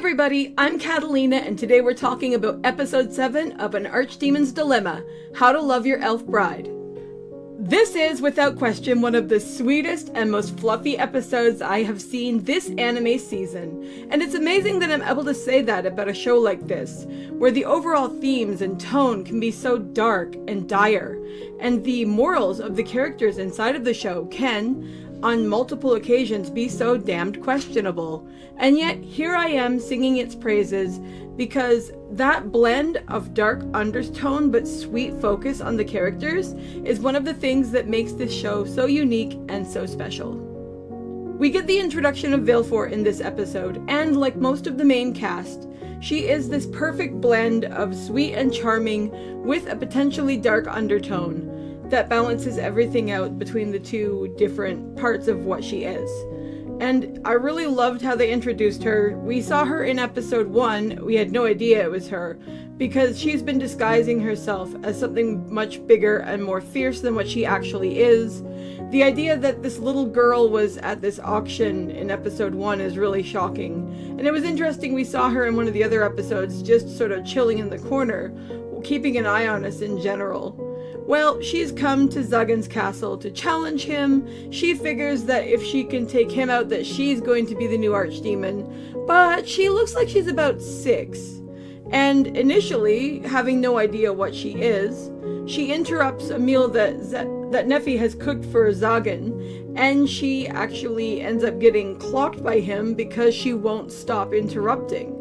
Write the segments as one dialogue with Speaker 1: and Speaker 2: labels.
Speaker 1: everybody, I'm Katallina, and today we're talking about episode 7 of An Archdemon's Dilemma, How to Love Your Elf Bride. This is, without question, one of the sweetest and most fluffy episodes I have seen this anime season, and it's amazing that I'm able to say that about a show like this, where the overall themes and tone can be so dark and dire, and the morals of the characters inside of the show can, on multiple occasions, be so damned questionable. And yet here I am singing its praises because that blend of dark undertone but sweet focus on the characters is one of the things that makes this show so unique and so special. We get the introduction of Valefor in this episode, and like most of the main cast, she is this perfect blend of sweet and charming with a potentially dark undertone that balances everything out between the two different parts of what she is. And I really loved how they introduced her. We saw her in episode 1, we had no idea it was her, because she's been disguising herself as something much bigger and more fierce than what she actually is. The idea that this little girl was at this auction in episode 1 is really shocking. And it was interesting, we saw her in one of the other episodes just sort of chilling in the corner, keeping an eye on us in general. Well, she's come to Zagan's castle to challenge him. She figures that if she can take him out, that she's going to be the new Archdemon, but she looks like she's about 6. And initially, having no idea what she is, she interrupts a meal that Nephy has cooked for Zagan, and she actually ends up getting clocked by him because she won't stop interrupting.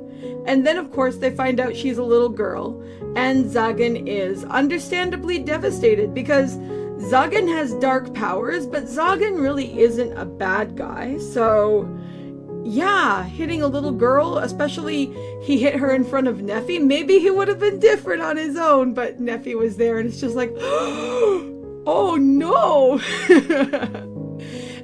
Speaker 1: And then, of course, they find out she's a little girl, and Zagan is understandably devastated because Zagan has dark powers, but Zagan really isn't a bad guy. So, yeah, hitting a little girl, especially he hit her in front of Nephy, maybe he would have been different on his own, but Nephy was there, and it's just like, oh no!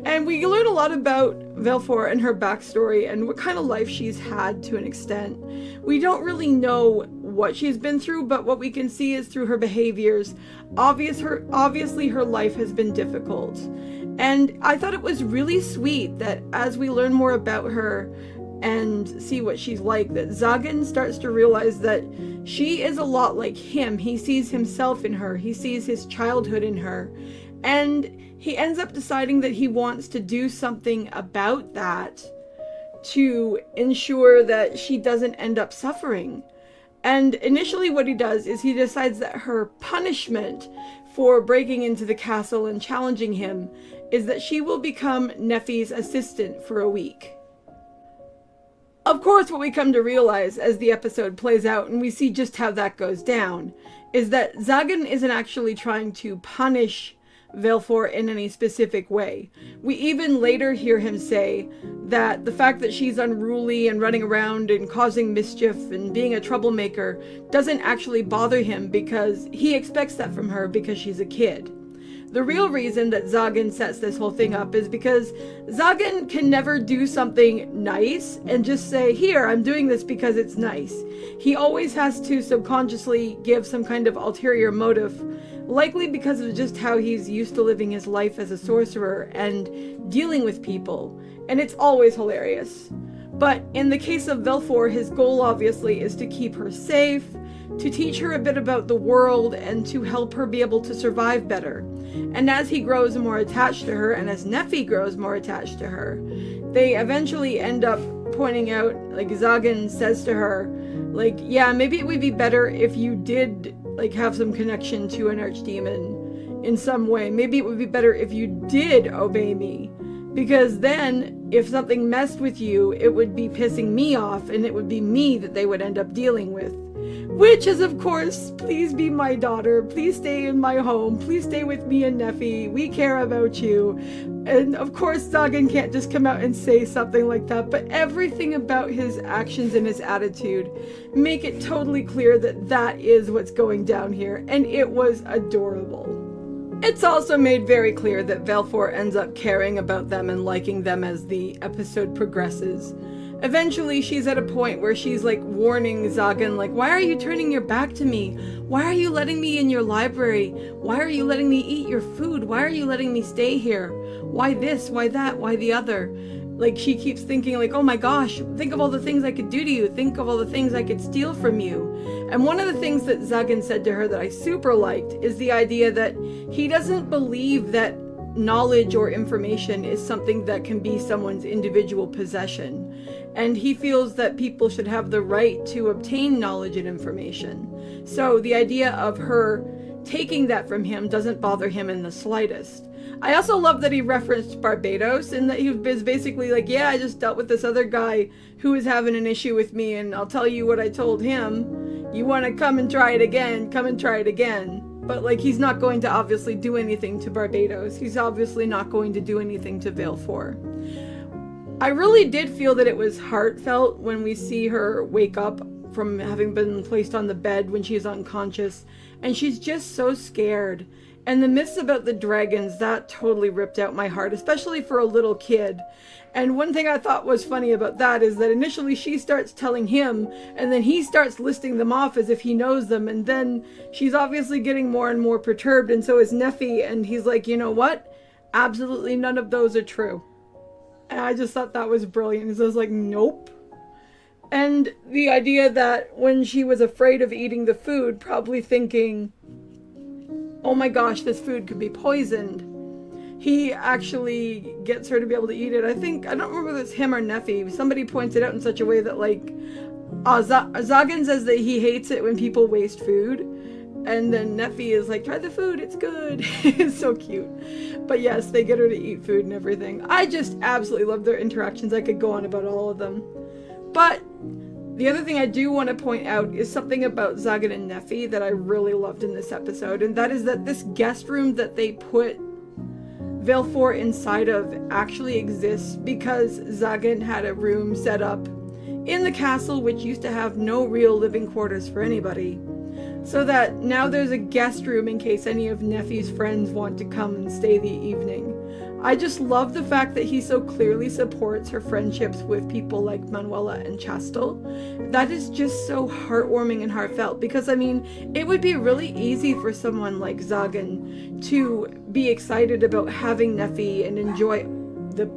Speaker 1: And we learn a lot about Valefor and her backstory and what kind of life she's had to an extent. We don't really know what she's been through, but what we can see is through her behaviors. Obviously her life has been difficult. And I thought it was really sweet that as we learn more about her and see what she's like, that Zagan starts to realize that she is a lot like him. He sees himself in her. He sees his childhood in her. And he ends up deciding that he wants to do something about that to ensure that she doesn't end up suffering. And initially what he does is he decides that her punishment for breaking into the castle and challenging him is that she will become Nephy's assistant for a week. Of course, what we come to realize as the episode plays out and we see just how that goes down is that Zagan isn't actually trying to punish Valefor in any specific way. We even later hear him say that the fact that she's unruly and running around and causing mischief and being a troublemaker doesn't actually bother him because he expects that from her because she's a kid. The real reason that Zagan sets this whole thing up is because Zagan can never do something nice and just say, here, I'm doing this because it's nice. He always has to subconsciously give some kind of ulterior motive, likely because of just how he's used to living his life as a sorcerer and dealing with people, and it's always hilarious. But in the case of Valefor, his goal obviously is to keep her safe, to teach her a bit about the world, and to help her be able to survive better. And as he grows more attached to her, and as Nephy grows more attached to her, they eventually end up pointing out, like Zagan says to her, like, yeah, maybe it would be better if you did have some connection to an Archdemon in some way. Maybe it would be better if you did obey me, because then if something messed with you, it would be pissing me off, and it would be me that they would end up dealing with. Which is, of course, please be my daughter, please stay in my home, please stay with me and Nephy, we care about you. And of course Zagan can't just come out and say something like that, but everything about his actions and his attitude make it totally clear that that is what's going down here, and it was adorable. It's also made very clear that Valefor ends up caring about them and liking them as the episode progresses. Eventually, she's at a point where she's warning Zagan, why are you turning your back to me? Why are you letting me in your library? Why are you letting me eat your food? Why are you letting me stay here? Why this? Why that? Why the other? Like, she keeps thinking, like, oh my gosh, think of all the things I could do to you. Think of all the things I could steal from you. And one of the things that Zagan said to her that I super liked is the idea that he doesn't believe that knowledge or information is something that can be someone's individual possession. And he feels that people should have the right to obtain knowledge and information. So the idea of her taking that from him doesn't bother him in the slightest. I also love that he referenced Barbados, and that he was basically like, yeah, I just dealt with this other guy who was having an issue with me, and I'll tell you what I told him. You want to come and try it again, come and try it again. But, like, he's not going to obviously do anything to Barbados. He's obviously not going to do anything to Valefor. I really did feel that it was heartfelt when we see her wake up from having been placed on the bed when she's unconscious, and she's just so scared. And the myths about the dragons, that totally ripped out my heart, especially for a little kid. And one thing I thought was funny about that is that initially she starts telling him, and then he starts listing them off as if he knows them, and then she's obviously getting more and more perturbed, and so is Nephy, and he's like, you know what? Absolutely none of those are true. And I just thought that was brilliant. So I was like, nope. And the idea that when she was afraid of eating the food, probably thinking, oh my gosh, this food could be poisoned, he actually gets her to be able to eat it. I don't remember if it's him or Nephy. Somebody points it out in such a way that, like, Zagan says that he hates it when people waste food. And then Nephy is like, try the food, it's good. It's so cute. But yes, they get her to eat food and everything. I just absolutely love their interactions. I could go on about all of them. But the other thing I do want to point out is something about Zagan and Nephy that I really loved in this episode, and that is that this guest room that they put Valefor inside of actually exists because Zagan had a room set up in the castle which used to have no real living quarters for anybody. So that now there's a guest room in case any of Nephy's friends want to come and stay the evening. I just love the fact that he so clearly supports her friendships with people like Manuela and Chastel. That is just so heartwarming and heartfelt, because I mean, it would be really easy for someone like Zagan to be excited about having Nephy and enjoy the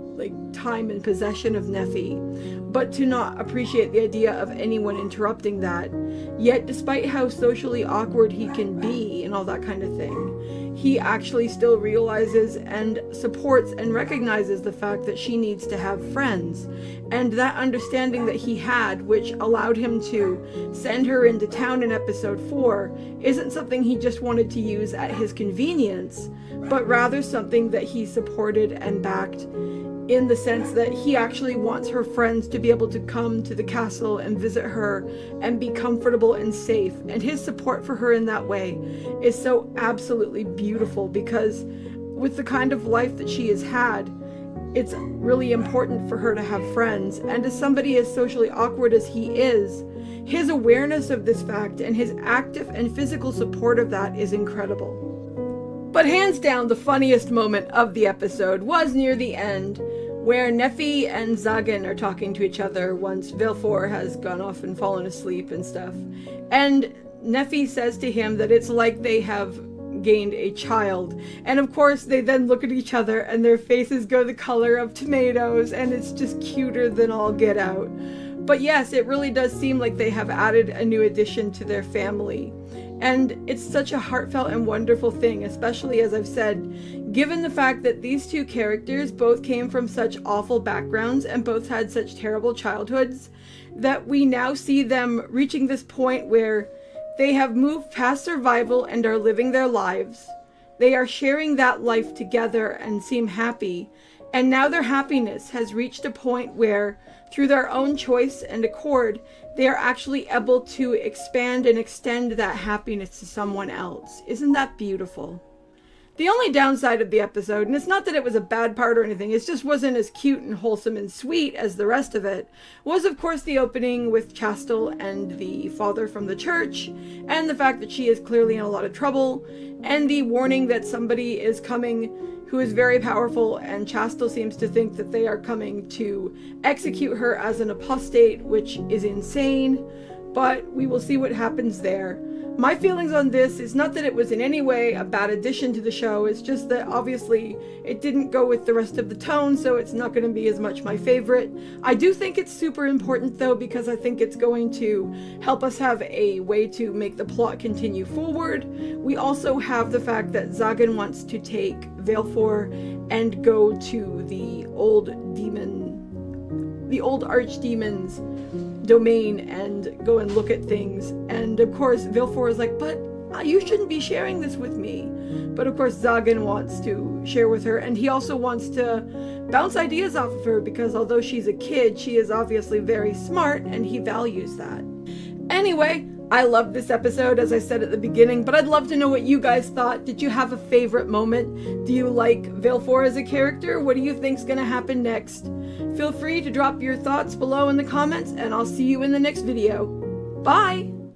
Speaker 1: time and possession of Nephy, but to not appreciate the idea of anyone interrupting that. Yet despite how socially awkward he can be and all that kind of thing, he actually still realizes and supports and recognizes the fact that she needs to have friends. And that understanding that he had, which allowed him to send her into town in episode 4, isn't something he just wanted to use at his convenience, but rather something that he supported and backed, in the sense that he actually wants her friends to be able to come to the castle and visit her and be comfortable and safe. And his support for her in that way is so absolutely beautiful, because with the kind of life that she has had, it's really important for her to have friends. And as somebody as socially awkward as he is, his awareness of this fact and his active and physical support of that is incredible. But hands down, the funniest moment of the episode was near the end, where Nephy and Zagan are talking to each other once Valefor has gone off and fallen asleep and stuff. And Nephy says to him that it's like they have gained a child. And of course, they then look at each other and their faces go the color of tomatoes, and it's just cuter than all get out. But yes, it really does seem like they have added a new addition to their family. And it's such a heartfelt and wonderful thing, especially, as I've said, given the fact that these two characters both came from such awful backgrounds and both had such terrible childhoods, that we now see them reaching this point where they have moved past survival and are living their lives. They are sharing that life together and seem happy. And now their happiness has reached a point where, through their own choice and accord, they are actually able to expand and extend that happiness to someone else. Isn't that beautiful? The only downside of the episode, and it's not that it was a bad part or anything, it just wasn't as cute and wholesome and sweet as the rest of it, was of course the opening with Chastel and the father from the church, and the fact that she is clearly in a lot of trouble, and the warning that somebody is coming who is very powerful, and Chastel seems to think that they are coming to execute her as an apostate, which is insane, but we will see what happens there. My feelings on this is not that it was in any way a bad addition to the show, it's just that obviously it didn't go with the rest of the tone, so it's not going to be as much my favorite. I do think it's super important though, because I think it's going to help us have a way to make the plot continue forward. We also have the fact that Zagan wants to take Valefor and go to the old Archdemon's domain and go and look at things, and of course Valefor is like, but you shouldn't be sharing this with me. But of course Zagan wants to share with her, and he also wants to bounce ideas off of her, because although she's a kid, she is obviously very smart and he values that. Anyway, I loved this episode, as I said at the beginning, but I'd love to know what you guys thought. Did you have a favorite moment? Do you like Valefor as a character? What do you think's gonna happen next? Feel free to drop your thoughts below in the comments, and I'll see you in the next video. Bye!